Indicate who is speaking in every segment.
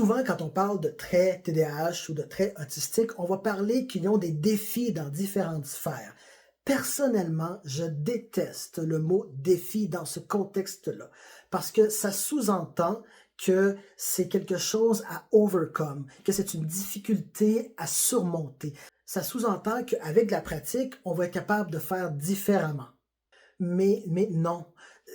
Speaker 1: Souvent, quand on parle de traits TDAH ou de traits autistiques, on va parler qu'ils ont des défis dans différentes sphères. Personnellement, je déteste le mot défi dans ce contexte-là, parce que ça sous-entend que c'est quelque chose à overcome, que c'est une difficulté à surmonter. Ça sous-entend qu'avec de la pratique, on va être capable de faire différemment. Mais non.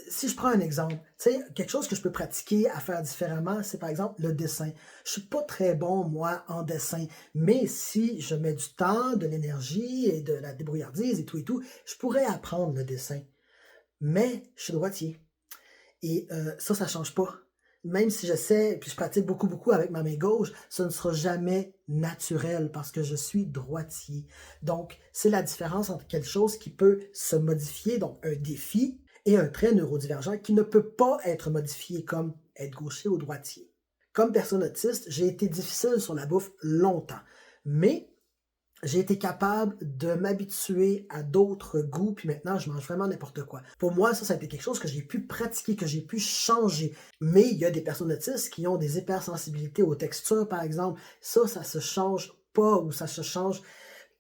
Speaker 1: Si je prends un exemple, tu sais, quelque chose que je peux pratiquer à faire différemment, c'est par exemple le dessin. Je suis pas très bon, moi, en dessin, mais si je mets du temps, de l'énergie et de la débrouillardise et tout, je pourrais apprendre le dessin. Mais je suis droitier. Et ça change pas. Même si j'essaie, puis je pratique beaucoup, beaucoup avec ma main gauche, ça ne sera jamais naturel parce que je suis droitier. Donc, c'est la différence entre quelque chose qui peut se modifier, donc un défi, et un trait neurodivergent qui ne peut pas être modifié comme être gaucher ou droitier. Comme personne autiste, j'ai été difficile sur la bouffe longtemps, mais j'ai été capable de m'habituer à d'autres goûts, puis maintenant, je mange vraiment n'importe quoi. Pour moi, ça a été quelque chose que j'ai pu pratiquer, que j'ai pu changer. Mais il y a des personnes autistes qui ont des hypersensibilités aux textures, par exemple. Ça se change pas ou ça se change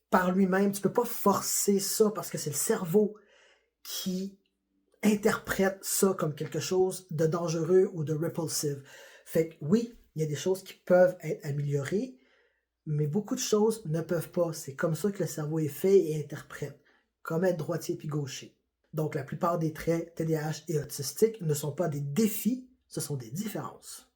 Speaker 1: par lui-même. Tu peux pas forcer ça parce que c'est le cerveau qui interprète ça comme quelque chose de dangereux ou de repulsive. Fait que oui, il y a des choses qui peuvent être améliorées, mais beaucoup de choses ne peuvent pas. C'est comme ça que le cerveau est fait et interprète, comme être droitier puis gaucher. Donc, la plupart des traits TDAH et autistiques ne sont pas des défis, ce sont des différences.